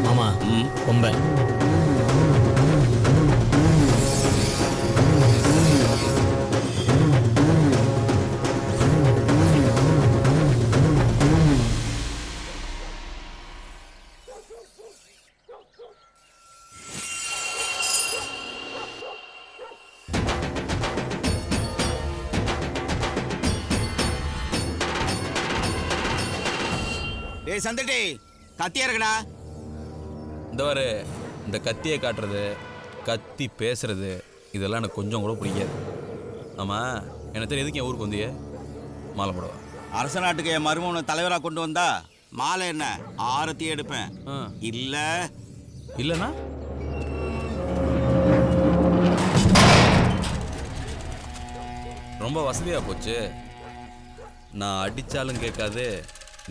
ஆமா ரொம்ப டேய் சந்தடி கத்தியா இருக்கடா. இந்த வாரு இந்த கத்தியை காட்டுறது, கத்தி பேசுறது இதெல்லாம் எனக்கு கொஞ்சம் கூட பிடிக்காது. ஆமாம், என்ன தெரியும் எதுக்கு என் ஊருக்கு வந்தியே? மாலை போடுவா. அரச நாட்டுக்கு என் மருமகனை தலைவராக கொண்டு வந்தா மாலை என்ன ஆரத்தி எடுப்பேன். இல்லை இல்லைண்ணா ரொம்ப வசதியாக போச்சு. நான் அடித்தாலும் கேட்காது,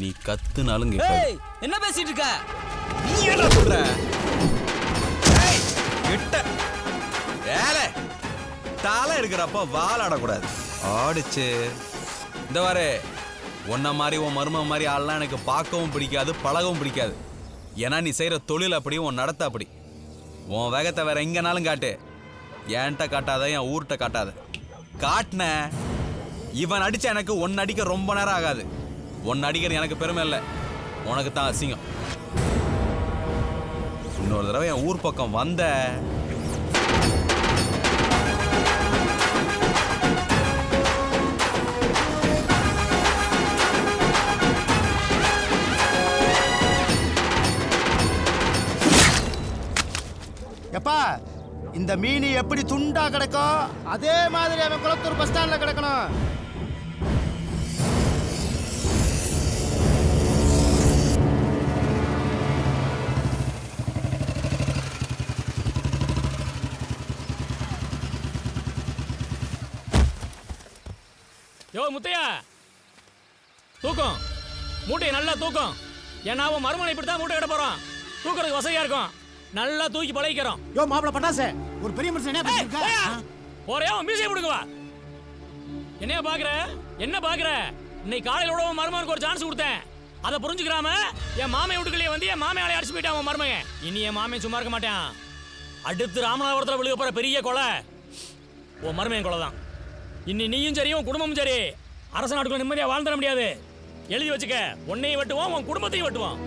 நீ கத்துனாலும் கேட்காது. என்ன பேசிட்டு இருக்க? நீ என்ன சொல்ற? கிட்ட வேலை தலை இருக்கிறப்ப வால் ஆடக்கூடாது. ஆடிச்சு இந்த வாரு உன்ன மாதிரி உன் மரும மாதிரி ஆள்லாம் எனக்கு பார்க்கவும் பிடிக்காது, பழகவும் பிடிக்காது. ஏன்னா நீ செய்கிற தொழில் அப்படி, உன் நடத்த அப்படி. உன் வேகத்தை வேற எங்கனாலும் காட்டு, என்கிட்ட காட்டாத, என் ஊர்கிட்ட காட்டாத. காட்டின இவன் அடிச்ச எனக்கு ஒன்னு அடிக்க ரொம்ப நேரம் ஆகாது. ஒன்னு அடிக்கிறது எனக்கு பெருமை இல்லை, உனக்கு தான் அசிங்கம். இன்னொரு தடவை என் ஊர் பக்கம் வந்த எப்பா இந்த மீன் எப்படி துண்டா கிடக்கும் அதே மாதிரி அவன் குளத்தூர் பஸ் ஸ்டாண்ட்ல கிடக்கணும். யோ முத்தையா, தூக்கம் மூட்டையை நல்லா தூக்கம். ஏன்னா அவன் மறுமணம் இப்படி தான் மூட்டை கிட போறான். தூக்கிறதுக்கு வசதியா இருக்கும். நல்லா தூக்கி பழகிக்கிறோம். யோ மாப்பிள பட்டாசே, ஒரு பெரிய மனுஷன் என்ன பண்ணிருக்கா? போறியா அவன் மீசையை பிடுங்க வா. என்னைய பாக்குற? என்ன பாக்குற? இன்னைக்கு காலையில விட உன் மருமகனுக்கு ஒரு சான்ஸ் கொடுத்தேன். அதை புரிஞ்சுக்கிறாம என் மாமை வீட்டுக்குள்ளேயே வந்து என் மாமையாலே அடிச்சு போயிட்டான் உன் மருமகன். இனி என் மாமே சும்மா இருக்க மாட்டான். அடுத்து ராமநாதபுரத்தில் விழுக போற பெரிய கொலை உன் மருமகன் கொலை தான். இன்னி நீயும் சரி, உன் குடும்பமும் சரி, அரச நாட்டுக்குள்ள நிம்மதியா வாழ்ந்துட முடியாது. எழுதி வச்சுக்க, உன்னையும் வெட்டுவோம், உன் குடும்பத்தையும் வெட்டுவோம்.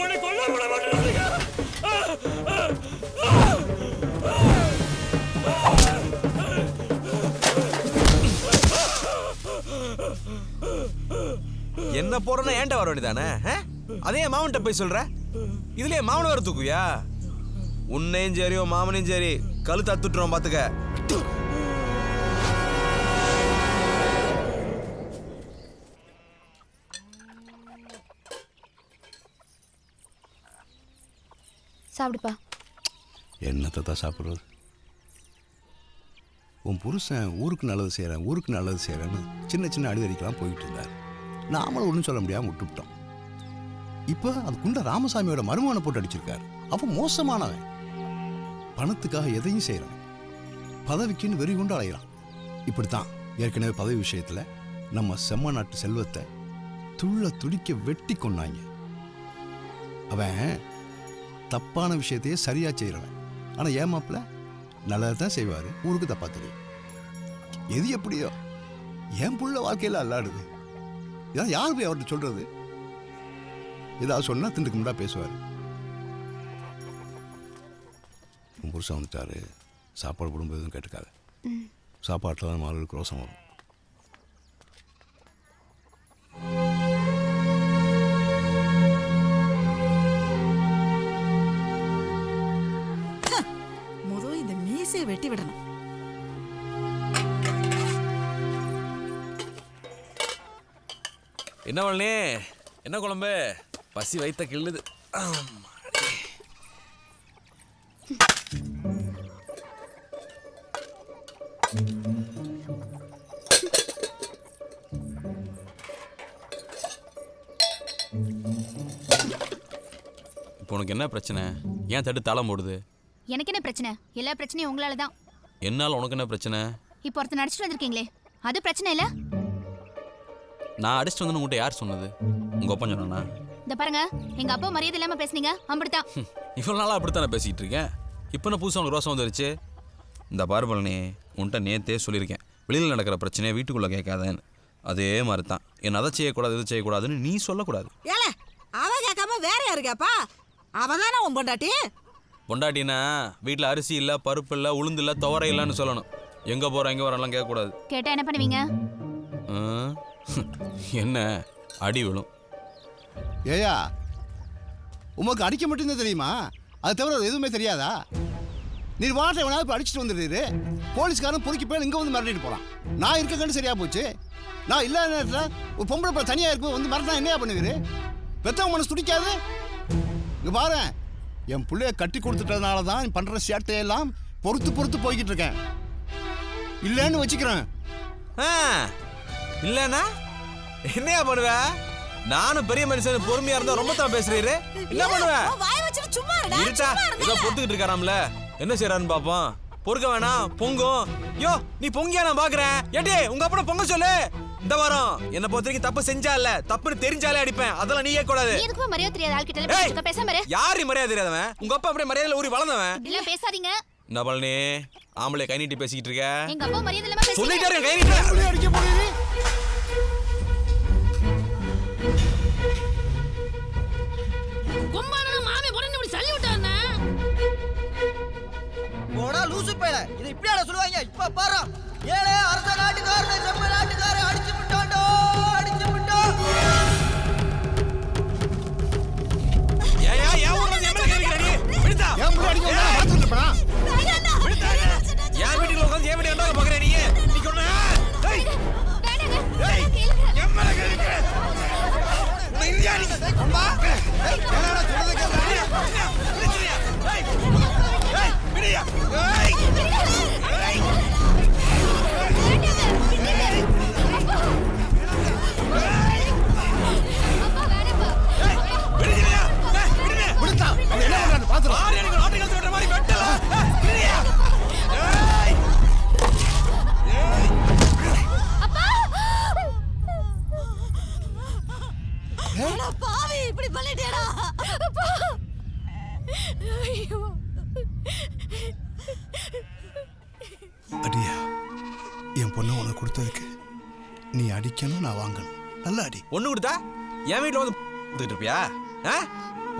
உன்னை கொல்ல விட மாட்டேன். என்ன போறேன்னா ஏன்ட்ட வர வேண்டியதானே? அதே மாமன்ட்ட போய் சொல்ற, இதுலயே மாமன் வர தூக்குவியா? உன்னையும் சரி உன் மாமனையும் சரி கழுத்து அத்துட்டுறோம் பாத்துக்க. சாப்பிடுப்பா. என்னத்தை தான் சாப்பிட்றது? உன் புருஷன் ஊருக்கு நல்லது செய்கிறேன், ஊருக்கு நல்லது செய்கிறேன்னு சின்ன சின்ன அடிதடிக்கெல்லாம் போயிட்டு இருந்தார். நாமளும் ஒன்றும் சொல்ல முடியாமல் விட்டுவிட்டோம். இப்போ அது குண்ட ராமசாமியோட மருமகனை போட்டு அடிச்சிருக்காரு. அவன் மோசமானவன். பணத்துக்காக எதையும் செய்கிறான். பதவிக்குன்னு வெறி கொண்டு அலைகிறான். இப்படித்தான் ஏற்கனவே பதவி விஷயத்தில் நம்ம செம்ம நாட்டு செல்வத்தை துள்ள துடிக்க வெட்டி கொண்டாங்க. அவன் தப்பான விஷயத்தையே சரியாக செய்கிறவன். ஆனால் ஏமாப்பில் நல்லதை தான் செய்வார், ஊருக்கு தப்பா தெரியும். எது எப்படியோ என் புள்ள வாழ்க்கையில் அல்லாடுது. இதான் யார் போய் அவர்கிட்ட சொல்கிறது? ஏதாவது சொன்னால் திண்டுக்கு முன்னா பேசுவார். உன் புருஷன் வந்துட்டாரு, சாப்பாடு போடும்போது எதுவும் கேட்டுக்காது. சாப்பாட்டில் தான் மாலுக்கு ரோசம் வரும். வெட்டி விடணும். என்ன வள்ளி, என்ன குழம்பு? பசி வைத்த கிள்ளுது. இப்போ உனக்கு என்ன பிரச்சனை? ஏன் தட்டு தாளம் போடுது? எனக்கு என்ன பிரச்சனை? எல்லா பிரச்சனையும் உங்களால தான். என்னால் உனக்கு என்ன பிரச்சனை? இப்போ ஒருத்தர் நடிச்சிட்டு வந்திருக்கீங்களே, அது பிரச்சனை இல்ல? நான் அடிச்சுட்டு வந்து உங்கள்கிட்ட யார் சொன்னது? உங்கள் அப்பா சொன்னானா? இந்த பாருங்க, எங்க அப்பா மரியாதை இல்லாம பேசுனீங்க, அப்படித்தான். இவ்வளோ நாளாக அப்படித்தானே பேசிக்கிட்டு இருக்கேன். இப்போ நான் புதுசாக உனக்கு ரோசம் வந்துருச்சு. இந்த பார்பலனே உன்கிட்ட நேற்றே சொல்லியிருக்கேன், வெளியில் நடக்கிற பிரச்சனையை வீட்டுக்குள்ளே கேட்காதேன்னு. அதே மாதிரி தான் என்ன அதை செய்யக்கூடாது இது செய்யக்கூடாதுன்னு நீ சொல்லக்கூடாது. ஏல அவ கேட்காம வேற யாரு கேப்பா? அவ தானே உன் பொண்டாட்டி. பொண்டாட்டினா வீட்டில் அரிசி இல்லை, பருப்பு இல்லை, உளுந்து இல்லை, துவரை இல்லைன்னு சொல்லணும். எங்கே போகிறோம் எங்கே வரலாம் கேட்கக்கூடாது. கேட்டா என்ன பண்ணுவீங்க? என்ன அடி விழும். ஏயா, உமக்கு அடிக்க மட்டும்தான் தெரியுமா? அது தவிர அது எதுவுமே தெரியாதா? நீ வாட்டை வேணாலும் இப்போ அடிச்சுட்டு வந்துடுறீரு. போலீஸ்காரன் பொறுக்கி போய் இங்கே வந்து மிரட்டிட்டு போகிறான். நான் இருக்கக்கன்னு சரியா போச்சு. நான் இல்லாத நேரத்தில் ஒரு பொம்பளை பிள்ளை தனியாக இருக்கும் வந்து மிரட்டினா என்னையா பண்ணுவீரு? பெத்தவங்க மனசு துடிக்காது. இங்கே பாரு, என் பிள்ளைய கட்டி கொடுத்துட்டதுனால தான் பண்ணுற சேட்டையெல்லாம் பொறுத்து போய்கிட்டு இருக்கேன். இல்லைன்னு வச்சுக்கிறேன். இல்லைன்னா என்னையா பண்ணுவ? நானும் பெரிய மனுஷன் பொறுமையா இருந்தா ரொம்ப தான் பேசுறீரு. என்ன பண்ணுவ? வாய் வச்சிட்டு சும்மா இருடா. இருட்டா ஏதோ பொறுத்துக்கிட்டு இருக்காராம்ல, என்ன செய்யறான்னு பாப்போம். பொறுக்க வேணாம், பொங்கும். யோ நீ பொங்கியா நான் பாக்குறேன். ஏடி உங்க அப்பா பொங்க சொல்லு. இந்த வாரம் என்ன பொறுத்த வரைக்கும் தப்பு செஞ்சா இல்ல, தப்புன்னு தெரிஞ்சாலே அடிப்பேன். அதெல்லாம் நீ கேட்கக்கூடாது. நீ எதுக்கு மரியாதை தெரியாத ஆள்கிட்ட பேசாம இரு. யாரு மரியாதை தெரியாதவன்? உங்க அப்பா அப்படியே மரியாதையில ஊறி வளர்ந்தவன். இல்ல பேசாதீங்க. இந்த பழனி ஆம்பளை கை நீட்டி பேசிக்கிட்டு இருக்க. எங்க அப்பா மரியாதை இல்லாம பேசுறீங்க. சொல்லிட்டே இருக்க, கை நீட்டி அடிக்க போறீங்க. கும்பானன மாமே பொண்ணு இப்படி தள்ளி விட்டானே. போடா லூசு பேல, இது இப்படியாடா சொல்லுவாங்க? இப்ப பாரு, ஏழே அரச நாட்டுக்காரனை செம்ம நாட்டுக்காரன் அடிச்சு விட்டான்டோ, அடிச்சு விட்டான். ஏயா ஏன் ஊர்ல எம்எல்ஏ கேக்குற நீ? விடுடா. ஏன் முன்னாடி அடிக்க வந்தா பாத்துட்டு இருப்பா? ஏன் வீட்டுல உட்கார்ந்து ஏன் வீட்டுல என்ன பாக்குற நீ? நீ சொன்ன டேய் வேணாங்க. கேளுங்க. எம்எல்ஏ கேக்குற. உன்னை இந்தியா நீ அம்மா. என்னடா சொல்றத கேளு. விடுறியா? டேய் டேய் விடுயா. டேய் டேய் விடுறியா? டேய் விடுங்க. விடுடா. அவன் என்ன பண்றான்னு பாத்துறோம். ஆறு எனக்கு ஆட்டுகள் சொல்ற மாதிரி வெட்டல. விடுறியா? டேய் அட பாவி, இப்படி பண்ணிட்டேடா. ஐயோ. அடியா, என் பொண்ணை உனக்கு கொடுத்ததுக்கு நீ அடிக்கணும், நான் வாங்கணும். நல்லா அடி. ஒண்ணு கொடுத்தா என் வீட்டுல வந்து வந்துட்டு இருப்பியா?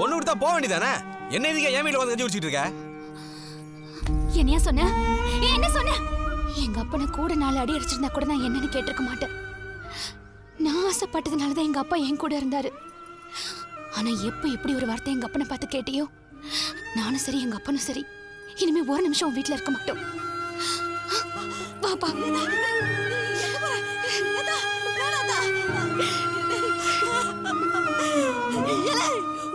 ஒண்ணு கொடுத்தா போக வேண்டியதானே? என்ன இதுக்கு என் வீட்டுல வந்து கஞ்சி குடிச்சிட்டு இருக்க? என்னையா சொன்ன? என்ன சொன்ன? எங்க அப்பனை கூட 4 அடி அடிச்சிருந்தா கூட நான் என்னன்னு கேட்டிருக்க மாட்டேன். நான் ஆசைப்பட்டதுனால தான் எங்க அப்பா என் கூட இருந்தாரு. ஆனா எப்ப இப்படி ஒரு வார்த்தை எங்க அப்பனை பார்த்து கேட்டியோ, நானும் சரி எங்க அப்பனும் சரி இனிமே ஒரு நிமிஷம் உன் வீட்டுல இருக்க மாட்டோம். பாப்பா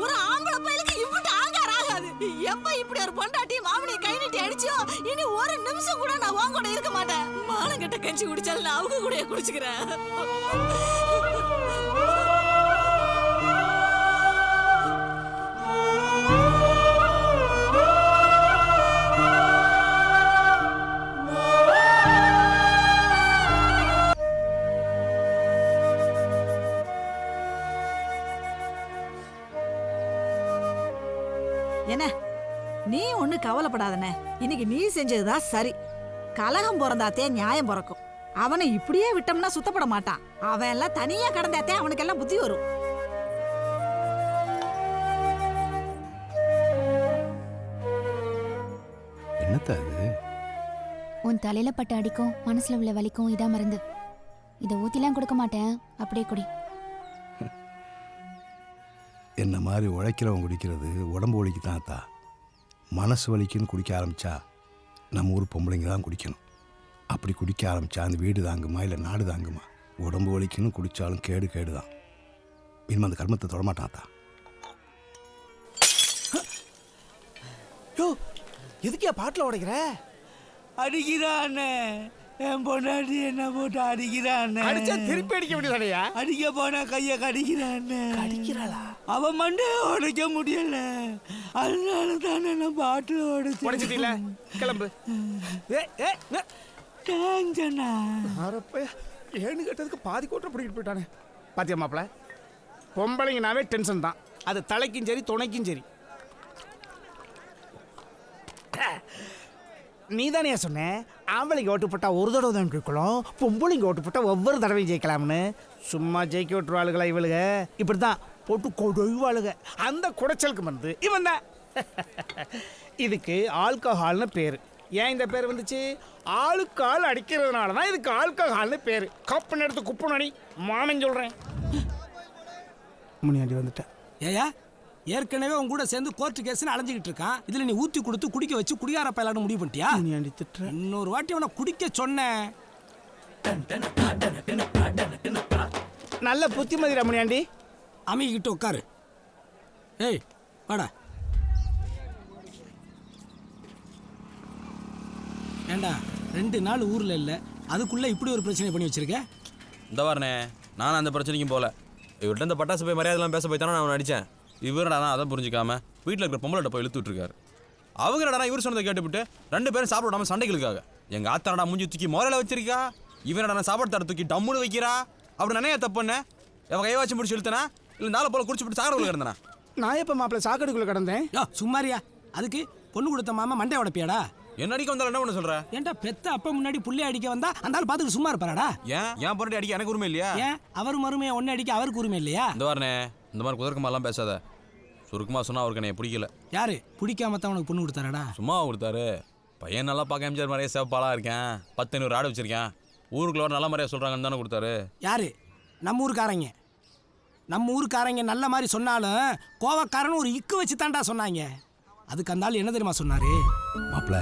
ஒரு ஆம்பளை பையலுக்கு இப்படி ஆங்கார ஆகாது. எப்ப இப்படி ஒரு பொண்டாட்டி மாமனை கை நீட்டி அடிச்சியோ, இனி ஒரு நிமிஷம் கூட நான் உன் கூட இருக்க மாட்டேன். மானங்கிட்ட கஞ்சி குடிச்சாலும் நான் அவங்க கூட குடிச்சுக்கிறேன். என்ன நீ ஒண்ணு கவலைப்படாதனே. இன்னைக்கு நீ செஞ்சதுதான் சரி. கலகம் பிறந்தாத்தே நியாயம் பிறக்கும். அவனை இப்படியே விட்டோம்னா சுத்தப்பட மாட்டான். அவன் எல்லாம் தனியா கடந்தாத்தே அவனுக்கு எல்லாம் புத்தி வரும். என்னத்த அது? உன் தலையில பட்ட அடிக்கும் மனசுல உள்ள வலிக்கும் இதா மருந்து. இதை ஊத்திலாம் கொடுக்க மாட்டேன், அப்படியே குடி. என்ன மாதிரி உழைக்கிறவன் குடிக்கிறது உடம்பு வலிக்கு தான் அத்தா. மனசு வலிக்குன்னு குடிக்க ஆரம்பித்தா நம்ம ஊர் பொம்பளைங்க தான் குடிக்கணும். அப்படி குடிக்க ஆரம்பித்தா அந்த வீடு தாங்குமா இல்லை நாடு தாங்குமா? உடம்பு வலிக்குன்னு குடித்தாலும் கேடு தான். இனிமே அந்த கர்மத்தை தொடமாட்டான் அத்தா. யோ, எதுக்கே பாட்டில் உடைக்கிற? அடிக்கிறானே என் பொண்டாட்டி என்ன போட்டு அடிக்கிறான். அடிச்சா திருப்பி அடிக்க வேண்டியதானயா? அடிக்க போனா கைய கடிக்கிறான். அடிக்கிறாளா? அவன் மண்டே உடைக்க முடியல, அதனால தானே நான் பாட்டில் உடைச்சிட்டீங்களா? கிளம்பு. டேஞ்சனா ஏன்னு கேட்டதுக்கு பாதி கோட்டை பிடிக்கிட்டு போயிட்டானே. பாத்தியா மாப்பிள, பொம்பளைங்கனாவே டென்ஷன் தான். அது தலைக்கும் சரி துணைக்கும் சரி. நீ தானே சொன்ன ஆம்பளைங்க ஓட்டு போட்டா ஒரு தடவை தான் கேட்கலாம், பொம்பளைங்க ஓட்டு போட்டா ஒவ்வொரு தடவையும் ஜெயிக்கலாம்னு. சும்மா ஜெயிக்க விட்டுருவாளுகளா இவளுக? இப்படி தான் போட்டு கொடுவாளுக. அந்த குடைச்சலுக்கு வந்து இவன் தான். இதுக்கு ஆல்கஹால்னு பேர். ஏன் இந்த பேர் வந்துச்சு? ஆளுக்கு ஆள் அடிக்கிறதுனால தான் இதுக்கு ஆல்கஹால்னு பேர். கப்புன்னு எடுத்து குப்புன்னு அடி மானன் சொல்கிறேன். முன்னாடி வந்துட்டேன். ஏயா ஏற்கனவே உன் கூட சேர்ந்து கோர்ட்டு கேஸ்னு அலைஞ்சிக்கிட்டு இருக்கான். இதுல நீ ஊத்தி கொடுத்து குடிக்க வச்சு குடியார பயலாட முடிவு பண்ணிட்டியா? முன்னாடி திட்டுறேன். இன்னொரு வாட்டி அவனை குடிக்க சொன்னேன். நல்ல புத்திமதி ரமணியாண்டி. அமைக்கிட்டு உட்காரு. ஏய் வாடா. ஏண்டா 2 நாள் ஊர்ல இல்ல, அதுக்குள்ள இப்படி ஒரு பிரச்சனை பண்ணி வச்சிருக்க? இந்த வாரனே நானும் அந்த பிரச்சனைக்கும் போல. இவர்கிட்ட இந்த பட்டாசு போய் மரியாதைலாம் பேச போய் தானே நான் அடித்தேன். இவரடா அதை புரிஞ்சிக்காம வீட்டில் இருக்கிற பொம்பளை போய் இழுத்து விட்டுருக்காரு. அவங்கடா இவர் சொன்னதை கேட்டுவிட்டு 2 பேரும் சாப்பிட விடாம சண்டைகளுக்காக எங்கள் ஆத்தானடா மூஞ்சி தூக்கி மோரலை வச்சிருக்கா. இவனடா நான் சாப்பாடு தர தூக்கி டம்முன்னு வைக்கிறா. அப்படி நினைய தப்புன்னு எவன் கைவாச்சு முடிச்சு இழுத்தனா இல்லை நாளை போல குடிச்சு விட்டு சாகரவுல கிடந்தனா? நான் எப்போ மாப்பிள்ள சாக்கடைக்குள்ளே கிடந்தேன்? சும்மாரியா? அதுக்கு பொண்ணு கொடுத்த மாமா மண்டை உடப்பியாடா? என்ன அடிக்க வந்தாலும் என்ன பண்ண சொல்ற? ஏன்டா பெத்த அப்ப முன்னாடி புள்ளி அடிக்க வந்தா அந்த ஆள் பார்த்துட்டு சும்மா இருப்பாராடா? ஏன் பொண்ணு அடிக்க எனக்கு உரிமை இல்லையா? ஏன் அவர் மருமையை ஒன்னு அடிக்க அவருக்கு உரிமை இல்லையா? இந்த வாரனே இந்த மாதிரி குதர்க்கமாலாம் பேசாத. சுருக்கமாக சொன்னால் அவருக்கு என்னை பிடிக்கல. யாரு பிடிக்காம தான் உனக்கு பொண்ணு கொடுத்தாராடா? சும்மா கொடுத்தாரு. பையன் நல்லா பார்க்க எம்ஜிஆர் மாதிரியே சேவப்பாலாக இருக்கேன், 10 ஆடு வச்சிருக்கேன், ஊருக்குள்ள நல்ல மாதிரியா சொல்கிறாங்கன்னு தானே கொடுத்தாரு. யாரு? நம்ம ஊருக்காரங்க. நம்ம ஊருக்காரங்க நல்ல மாதிரி சொன்னாலும் கோவக்காரன்னு ஒரு இக்கு வச்சு தான்டா சொன்னாங்க. அதுக்கு அந்த ஆள் என்ன தெரியுமா சொன்னாரு? மாப்பிள்ள,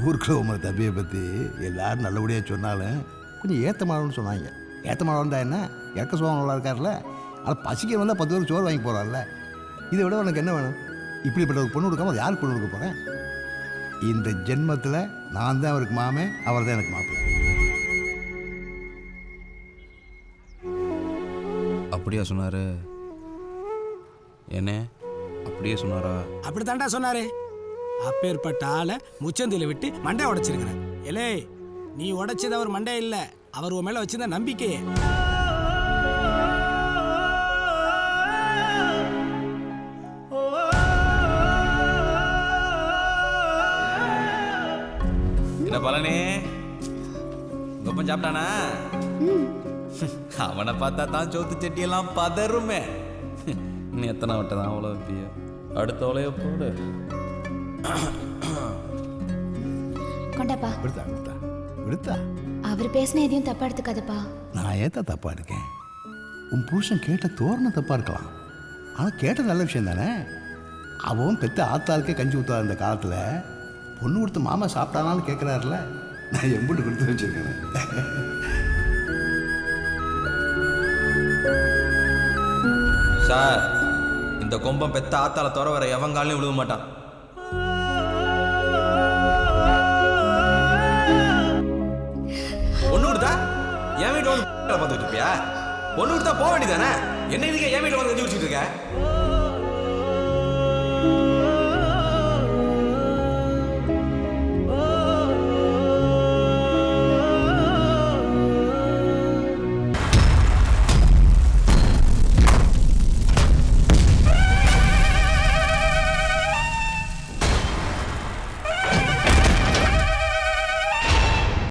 ஊருக்குள்ள உமரை தம்பியை பற்றி எல்லாரும் நல்லபடியாக சொன்னாலும் கொஞ்சம் ஏற்றமானவன்னு சொன்னாங்க. ஏற்றமானவன் தான் என்ன, இறக்க சுவாமி நல்லா இருக்கார்ல, ஆனால் பசிக்க வந்தால் 10 பேருக்கு சோறு வாங்கி போகிறார்ல. இதை விட உனக்கு என்ன வேணும்? இப்படிப்பட்ட ஒரு பொண்ணு கொடுக்காம அது யாருக்கு பொண்ணு கொடுக்க போகிறேன்? இந்த ஜென்மத்தில் நான் தான் அவருக்கு மாமே, அவர் தான் எனக்கு மாப்பிள்ளை. அப்படியா சொன்னாரு? என்ன அப்படியே சொன்னாரா? அப்படி தாண்டா சொன்னாரு. அப்பேற்பட்ட ஆளை முச்சந்தில விட்டு மண்டை உடைச்சிருக்கிற. ஏலே, நீ உடைச்சது அவர் மண்டை இல்ல, அவர் உன் மேல வச்சிருந்த நம்பிக்கையே. என்ன பழனி, கொப்பம் சாப்பிட்டானா? அவனை பார்த்தா தான் சோத்து செட்டியெல்லாம் பதறுமே. நீ எத்தனை வட்டை தான் அவ்வளோ வைப்பிய? அடுத்த அவ்வளோ போடு. கொண்டாப்பா. விடுத்தா விடுத்தா விடுத்தா. அவர் பேசின எதையும் தப்பா எடுத்துக்காதப்பா. நான் ஏத்தா தப்பாக இருக்கேன்? உன் புருஷன் கேட்ட தோரணை தப்பாக இருக்கலாம், ஆனால் கேட்ட நல்ல விஷயம் தானே. அவன் பெத்த ஆத்தாளுக்கே கஞ்சி ஊற்றாத இந்த காலத்தில் பொண்ணு கொடுத்து மாமா சாப்பிட்டானான்னு கேட்குறாருல, நான் எம்பிட்டு கொடுத்து வச்சிருக்கேன். சார், இந்த கொம்பம் பெத்த ஆத்தால தவிர வர எவங்காலையும் விழுக மாட்டான். பொண்ணு கொடுத்தா என் வீட்டு வந்து பார்த்துட்டு இருப்பியா? பொண்ணு கொடுத்தா போக வேண்டியதானே? என்ன இதுக்கு என் வீட்டில் வந்து கஞ்சி குடிச்சிட்டு இருக்க?